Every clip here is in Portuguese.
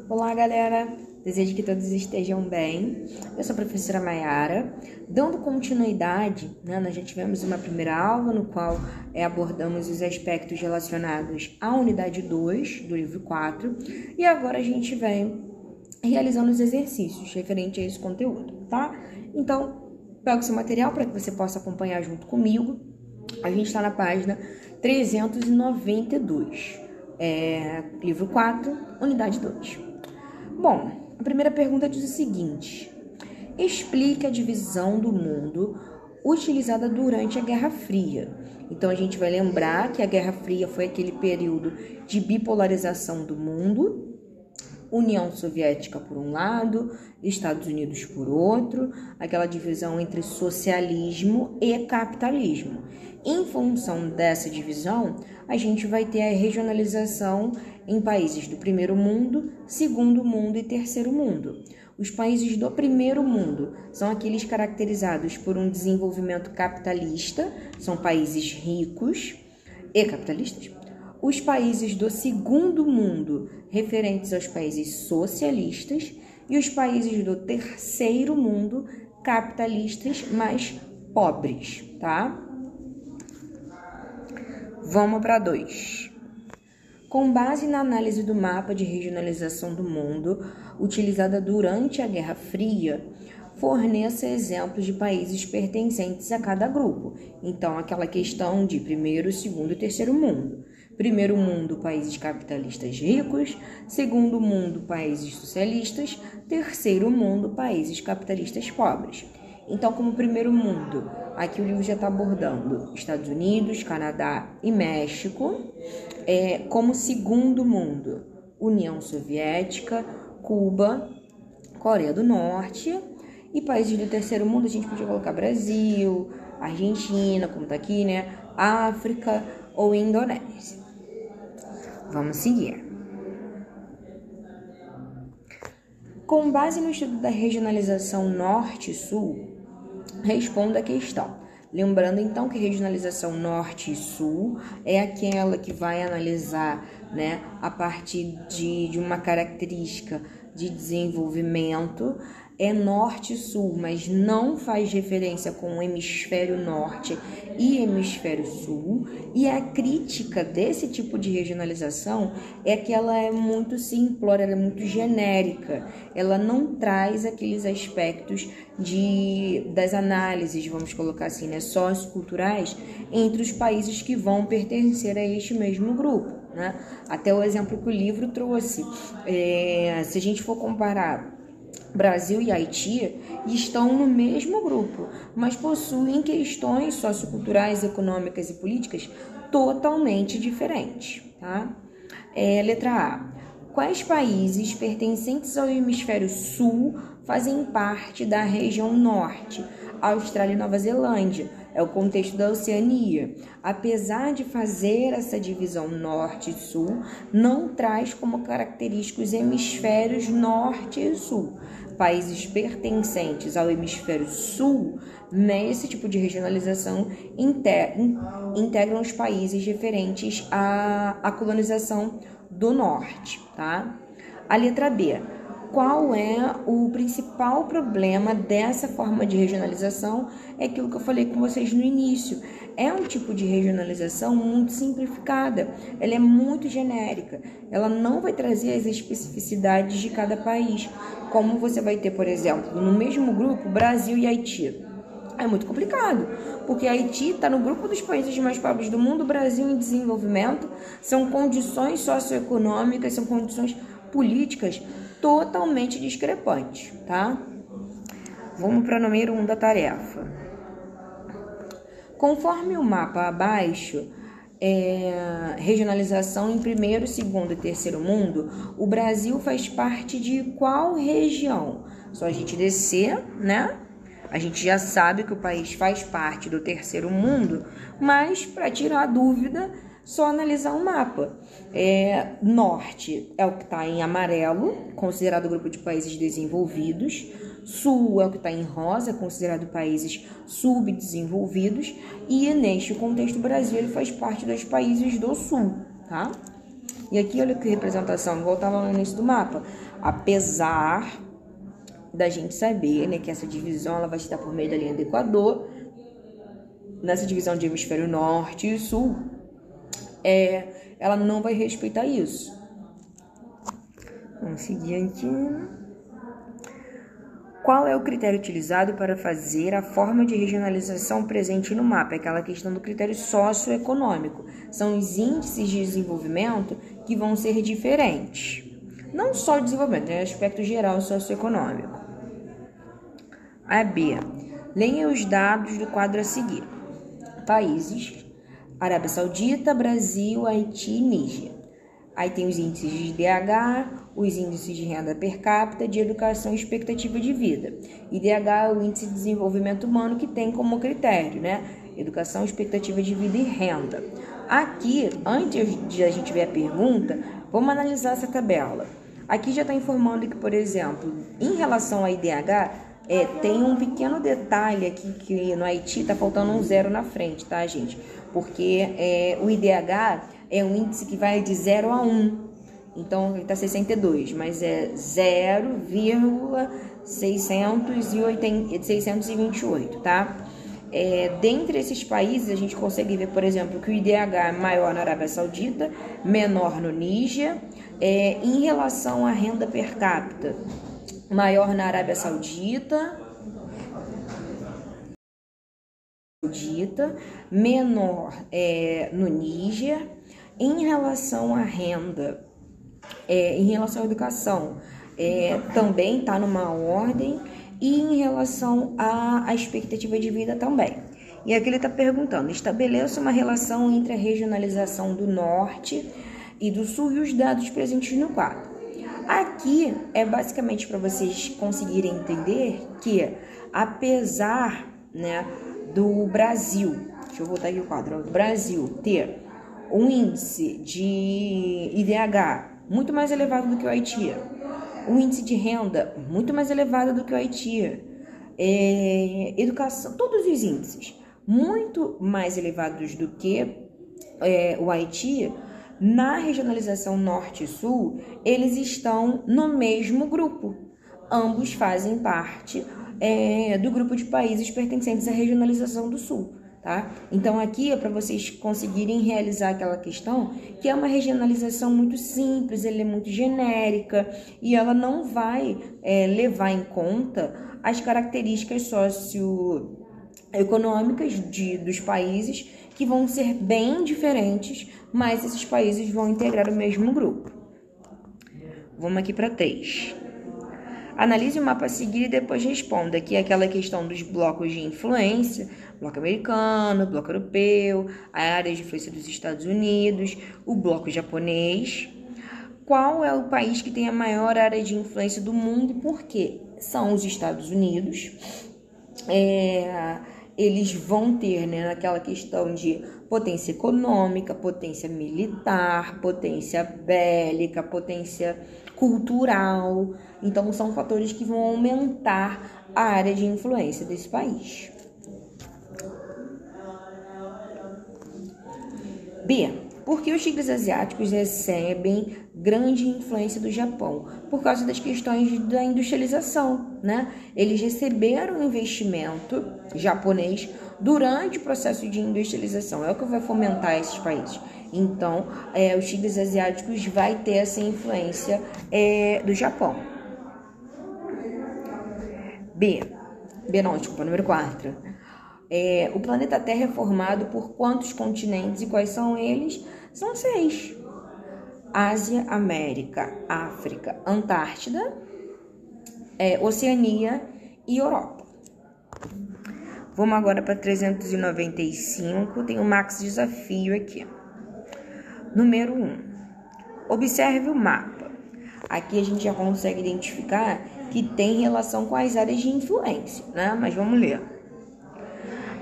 Olá, galera! Desejo que todos estejam bem. Eu sou a professora Mayara. Dando continuidade, nós já tivemos uma primeira aula no qual abordamos os aspectos relacionados à unidade 2 do livro 4 e agora a gente vem realizando os exercícios referentes a esse conteúdo, tá? Então, pega o seu material para que você possa acompanhar junto comigo. A gente está na página 392, livro 4, unidade 2. Bom, a primeira pergunta diz o seguinte: explique a divisão do mundo utilizada durante a Guerra Fria. Então, a gente vai lembrar que a Guerra Fria foi aquele período de bipolarização do mundo, União Soviética por um lado, Estados Unidos por outro, aquela divisão entre socialismo e capitalismo. Em função dessa divisão, a gente vai ter a regionalização em países do primeiro mundo, segundo mundo e terceiro mundo. Os países do primeiro mundo são aqueles caracterizados por um desenvolvimento capitalista, são países ricos e capitalistas. Os países do segundo mundo, referentes aos países socialistas, e os países do terceiro mundo, capitalistas, mais pobres, tá? Vamos para 2. Com base na análise do mapa de regionalização do mundo, utilizada durante a Guerra Fria, forneça exemplos de países pertencentes a cada grupo. Então, aquela questão de primeiro, segundo e terceiro mundo. Primeiro mundo, países capitalistas ricos. Segundo mundo, países socialistas. Terceiro mundo, países capitalistas pobres. Então, como primeiro mundo, aqui o livro já está abordando Estados Unidos, Canadá e México. Como segundo mundo, União Soviética, Cuba, Coreia do Norte. E países do terceiro mundo, a gente podia colocar Brasil, Argentina, como está aqui, né? África ou Indonésia. Vamos seguir. Com base no estudo da regionalização Norte e Sul, responda a questão. Lembrando, então, que regionalização Norte e Sul é aquela que vai analisar, né, a partir de uma característica de desenvolvimento, Norte e Sul, mas não faz referência com o hemisfério Norte e hemisfério Sul. E a crítica desse tipo de regionalização é que ela é muito simplória, ela é muito genérica. Ela não traz aqueles aspectos das análises, vamos colocar assim, né, socioculturais entre os países que vão pertencer a este mesmo grupo, né? Até o exemplo que o livro trouxe, se a gente for comparar Brasil e Haiti, estão no mesmo grupo, mas possuem questões socioculturais, econômicas e políticas totalmente diferentes, tá? Letra A. Quais países pertencentes ao hemisfério sul fazem parte da região norte? Austrália e Nova Zelândia. É o contexto da Oceania. Apesar de fazer essa divisão norte e sul, não traz como característicos os hemisférios norte e sul. Países pertencentes ao hemisfério sul, nesse tipo de regionalização, integram os países referentes à colonização do norte, tá? A letra B. Qual é o principal problema dessa forma de regionalização? É aquilo que eu falei com vocês no início. É um tipo de regionalização muito simplificada, ela é muito genérica, ela não vai trazer as especificidades de cada país, como você vai ter, por exemplo, no mesmo grupo, Brasil e Haiti. É muito complicado, porque Haiti está no grupo dos países mais pobres do mundo, Brasil em desenvolvimento, são condições socioeconômicas, são condições políticas totalmente discrepantes, tá? Vamos para o número 1 da tarefa. Conforme o mapa abaixo, regionalização em primeiro, segundo e terceiro mundo, o Brasil faz parte de qual região? Só a gente descer, né? A gente já sabe que o país faz parte do terceiro mundo, mas para tirar a dúvida, só analisar o mapa. Norte é o que está em amarelo, considerado grupo de países desenvolvidos. Sul é o que está em rosa, considerado países subdesenvolvidos. E neste contexto, o Brasil ele faz parte dos países do Sul, tá? E aqui, olha que representação, igual estava no início do mapa. Apesar da gente saber, né, que essa divisão ela vai estar por meio da linha do Equador, nessa divisão de hemisfério norte e sul, ela não vai respeitar isso. Vamos seguir aqui. Qual é o critério utilizado para fazer a forma de regionalização presente no mapa? É aquela questão do critério socioeconômico. São os índices de desenvolvimento que vão ser diferentes. Não só o desenvolvimento, é o aspecto geral socioeconômico. A B. Leia os dados do quadro a seguir. Países: Arábia Saudita, Brasil, Haiti e Níger. Aí tem os índices de IDH, os índices de renda per capita, de educação e expectativa de vida. IDH é o índice de desenvolvimento humano que tem como critério, né? Educação, expectativa de vida e renda. Aqui, antes de a gente ver a pergunta, vamos analisar essa tabela. Aqui já está informando que, por exemplo, em relação a IDH, tem um pequeno detalhe aqui que no Haiti está faltando um zero na frente, tá, gente? Porque o IDH é um índice que vai de 0 a 1. Então, ele está 62, mas é 0,628, tá? Dentre esses países, a gente consegue ver, por exemplo, que o IDH é maior na Arábia Saudita, menor no Níger. Em relação à renda per capita, maior na Arábia Saudita, menor no Níger. Em relação à renda, em relação à educação, também está numa ordem, e em relação à expectativa de vida também. E aqui ele está perguntando: estabeleça uma relação entre a regionalização do norte e do sul e os dados presentes no quadro. Aqui é basicamente para vocês conseguirem entender que, apesar, né, do Brasil, deixa eu voltar aqui o quadro, o Brasil ter um índice de IDH muito mais elevado do que o Haiti, um índice de renda muito mais elevado do que o Haiti, educação, todos os índices muito mais elevados do que o Haiti, na regionalização norte e sul, eles estão no mesmo grupo. Ambos fazem parte do grupo de países pertencentes à regionalização do sul. Tá? Então aqui é para vocês conseguirem realizar aquela questão que é uma regionalização muito simples, ela é muito genérica e ela não vai levar em conta as características socioeconômicas dos países, que vão ser bem diferentes, mas esses países vão integrar o mesmo grupo. Vamos aqui para 3. Analise o mapa a seguir e depois responda, aqui aquela questão dos blocos de influência: bloco americano, bloco europeu, a área de influência dos Estados Unidos, o bloco japonês. Qual é o país que tem a maior área de influência do mundo e por quê? São os Estados Unidos. Eles vão ter, né, naquela questão de potência econômica, potência militar, potência bélica, potência cultural. Então, são fatores que vão aumentar a área de influência desse país. B. Por que os tigres asiáticos recebem grande influência do Japão? Por causa das questões da industrialização, né? Eles receberam investimento japonês durante o processo de industrialização. É o que vai fomentar esses países. Então, os tigres asiáticos vai ter essa influência do Japão. Número 4. O planeta Terra é formado por quantos continentes e quais são eles? São 6. Ásia, América, África, Antártida, Oceania e Europa. Vamos agora para 395, tem um max desafio aqui. Número 1. Observe o mapa. Aqui a gente já consegue identificar que tem relação com as áreas de influência, né? Mas vamos ler.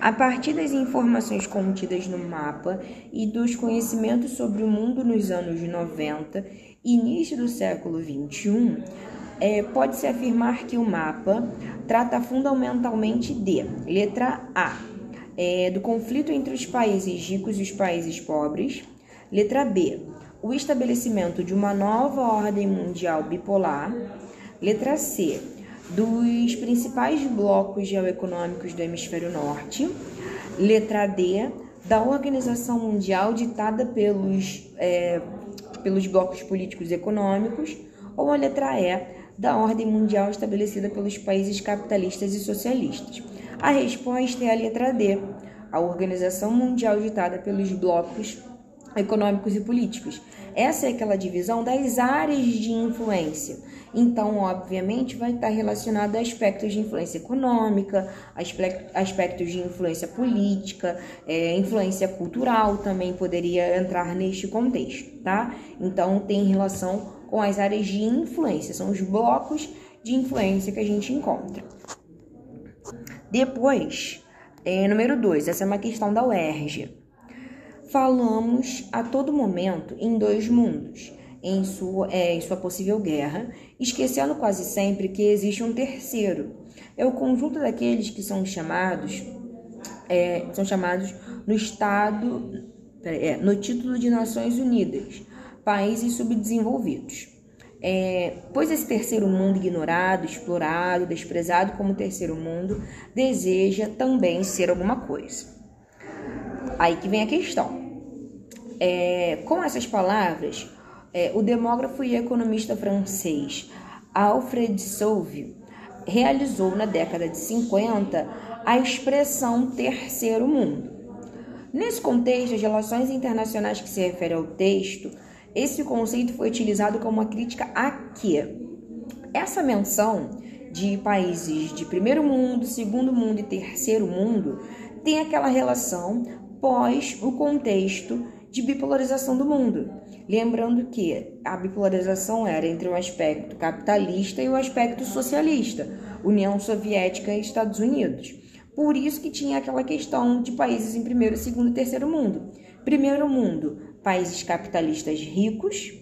A partir das informações contidas no mapa e dos conhecimentos sobre o mundo nos anos 90 e início do século XXI, pode-se afirmar que o mapa trata fundamentalmente de: letra A, do conflito entre os países ricos e os países pobres; letra B, o estabelecimento de uma nova ordem mundial bipolar. Letra C, dos principais blocos geoeconômicos do hemisfério norte. Letra D, da organização mundial ditada pelos blocos políticos e econômicos. Ou a letra E, da ordem mundial estabelecida pelos países capitalistas e socialistas. A resposta é a letra D, a organização mundial ditada pelos blocos econômicos e políticos. Essa é aquela divisão das áreas de influência. Então, obviamente, vai estar relacionado a aspectos de influência econômica, aspectos de influência política, influência cultural também poderia entrar neste contexto, tá? Então, tem relação com as áreas de influência, são os blocos de influência que a gente encontra. Depois, número 2, essa é uma questão da UERJ. Falamos a todo momento em dois mundos, em sua possível guerra, esquecendo quase sempre que existe um terceiro. É o conjunto daqueles que são chamados no título de Nações Unidas, países subdesenvolvidos. Pois esse terceiro mundo ignorado, explorado, desprezado como terceiro mundo, deseja também ser alguma coisa. Aí que vem a questão. Com essas palavras, o demógrafo e economista francês Alfred Sauve realizou na década de 50 a expressão terceiro mundo. Nesse contexto, as relações internacionais que se referem ao texto, esse conceito foi utilizado como uma crítica a quê? Essa menção de países de primeiro mundo, segundo mundo e terceiro mundo tem aquela relação pós o contexto de bipolarização do mundo. Lembrando que a bipolarização era entre o aspecto capitalista e o aspecto socialista, União Soviética e Estados Unidos. Por isso que tinha aquela questão de países em primeiro, segundo e terceiro mundo. Primeiro mundo, países capitalistas ricos.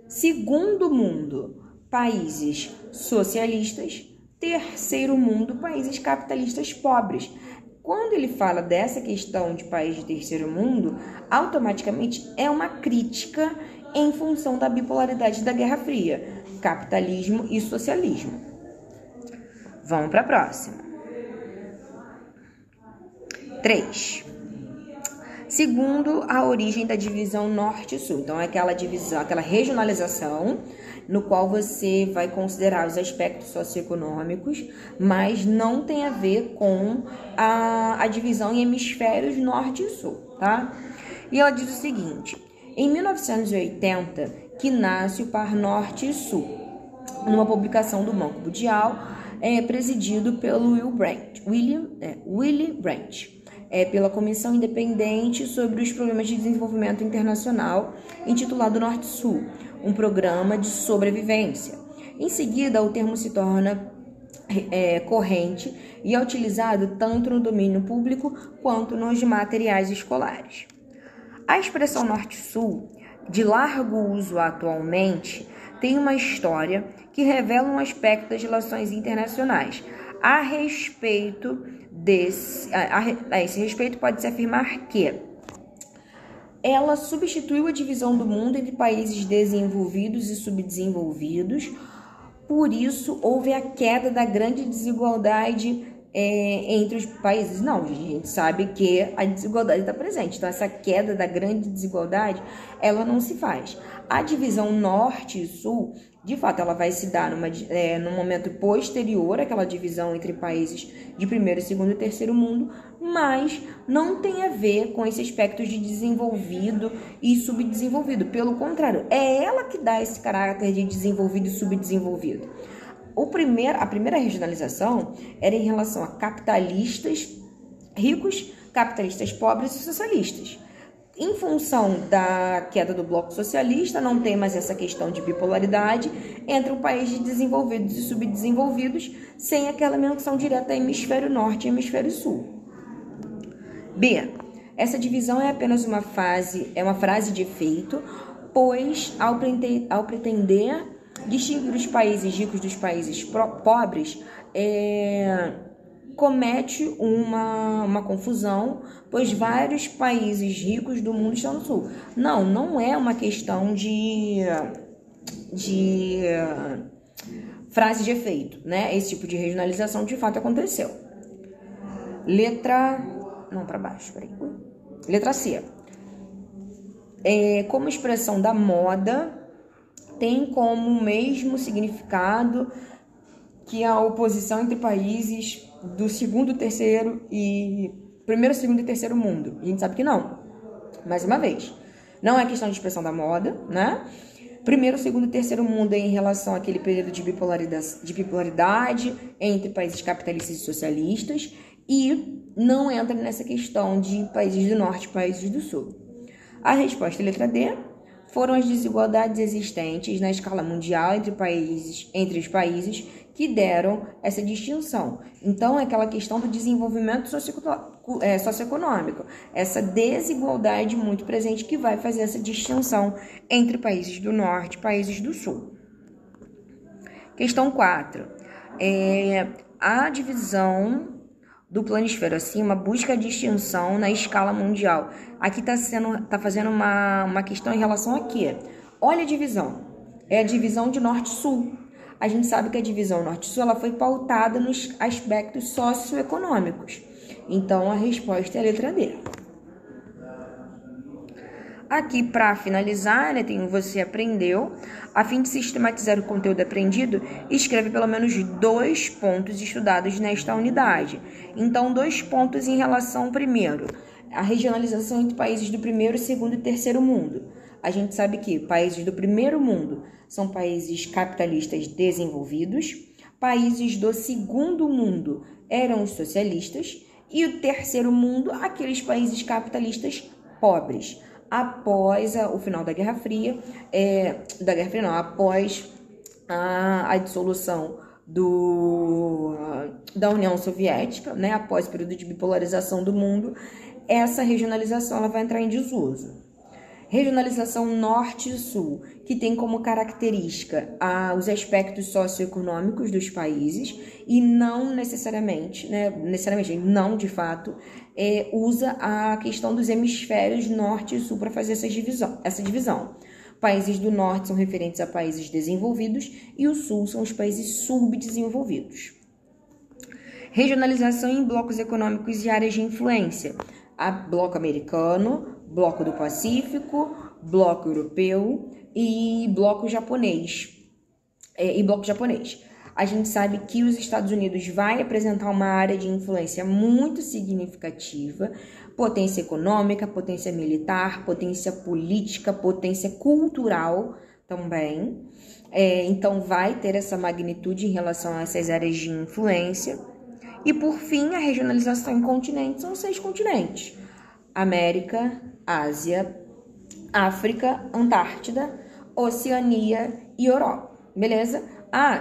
Segundo mundo, países socialistas. Terceiro mundo, países capitalistas pobres. Quando ele fala dessa questão de país de terceiro mundo, automaticamente é uma crítica em função da bipolaridade da Guerra Fria, capitalismo e socialismo. Vamos para a próxima. 3. Segundo, a origem da divisão norte e sul. Então, é aquela divisão, aquela regionalização no qual você vai considerar os aspectos socioeconômicos, mas não tem a ver com a divisão em hemisférios norte e sul, tá? E ela diz o seguinte: em 1980, que nasce o Par Norte e Sul, numa publicação do Banco Mundial, presidido pelo Willy Brandt, pela Comissão Independente sobre os Problemas de Desenvolvimento Internacional, intitulado Norte-Sul, um programa de sobrevivência. Em seguida, o termo se torna corrente e é utilizado tanto no domínio público quanto nos materiais escolares. A expressão Norte-Sul, de largo uso atualmente, tem uma história que revela um aspecto das relações internacionais. A esse respeito, pode-se afirmar que ela substituiu a divisão do mundo entre países desenvolvidos e subdesenvolvidos. Por isso, houve a queda da grande desigualdade entre os países. Não, a gente sabe que a desigualdade está presente. Então, essa queda da grande desigualdade, ela não se faz. A divisão norte e sul, de fato, ela vai se dar num momento posterior àquela divisão entre países de primeiro, segundo e terceiro mundo, mas não tem a ver com esse aspecto de desenvolvido e subdesenvolvido. Pelo contrário, é ela que dá esse caráter de desenvolvido e subdesenvolvido. A primeira regionalização era em relação a capitalistas ricos, capitalistas pobres e socialistas. Em função da queda do bloco socialista, não tem mais essa questão de bipolaridade entre o país de desenvolvidos e subdesenvolvidos, sem aquela menção direta a hemisfério norte e hemisfério sul. B. Essa divisão é apenas uma frase de efeito, pois ao pretender distinguir os países ricos dos países pobres, comete uma confusão, pois vários países ricos do mundo estão no sul. Não é uma questão de frase de efeito, né? Esse tipo de regionalização de fato aconteceu. Letra C. Como expressão da moda, tem como mesmo significado que a oposição entre países do primeiro, segundo e terceiro mundo. A gente sabe que não. Mais uma vez, não é questão de expressão da moda, né? Primeiro, segundo e terceiro mundo é em relação àquele período de bipolaridade entre países capitalistas e socialistas, e não entra nessa questão de países do norte e países do sul. A resposta, letra D, foram as desigualdades existentes na escala mundial entre os países que deram essa distinção. Então, é aquela questão do desenvolvimento socioeconômico, essa desigualdade muito presente que vai fazer essa distinção entre países do norte e países do sul. Questão 4. A divisão do planisfero acima busca a distinção na escala mundial. Aqui tá fazendo uma questão em relação a quê? Olha a divisão. É a divisão de norte-sul. A gente sabe que a divisão norte-sul ela foi pautada nos aspectos socioeconômicos. Então, a resposta é a letra D. Aqui, para finalizar, né, tem o Você Aprendeu. A fim de sistematizar o conteúdo aprendido, escreve pelo menos 2 pontos estudados nesta unidade. Então, 2 pontos em relação, primeiro, a regionalização entre países do primeiro, segundo e terceiro mundo. A gente sabe que países do primeiro mundo são países capitalistas desenvolvidos, países do segundo mundo eram os socialistas, e o terceiro mundo, aqueles países capitalistas pobres. Após o final da Guerra Fria, após a dissolução da União Soviética, né, após o período de bipolarização do mundo, essa regionalização ela vai entrar em desuso. Regionalização norte e sul, que tem como característica os aspectos socioeconômicos dos países e não necessariamente, não de fato, usa a questão dos hemisférios norte e sul para fazer essa divisão. Países do norte são referentes a países desenvolvidos e o sul são os países subdesenvolvidos. Regionalização em blocos econômicos e áreas de influência. Bloco americano, bloco do Pacífico, bloco europeu e bloco japonês. A gente sabe que os Estados Unidos vai apresentar uma área de influência muito significativa, potência econômica, potência militar, potência política, potência cultural também. Então, vai ter essa magnitude em relação a essas áreas de influência. E, por fim, a regionalização em continentes são 6 continentes. América, Ásia, África, Antártida, Oceania e Europa. Beleza?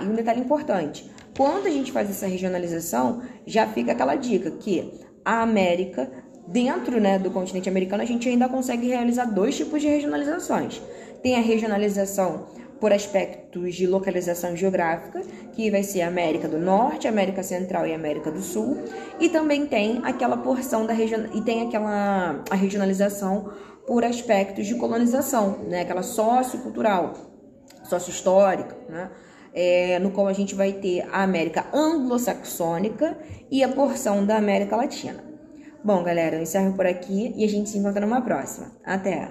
E um detalhe importante. Quando a gente faz essa regionalização, já fica aquela dica que a América, dentro, né, do continente americano, a gente ainda consegue realizar 2 tipos de regionalizações. Tem a regionalização por aspectos de localização geográfica, que vai ser a América do Norte, América Central e América do Sul, e também tem aquela porção da a regionalização por aspectos de colonização, né, aquela sociocultural, sociohistórica, né, no qual a gente vai ter a América anglo-saxônica e a porção da América Latina. Bom, galera, eu encerro por aqui e a gente se encontra numa próxima. Até!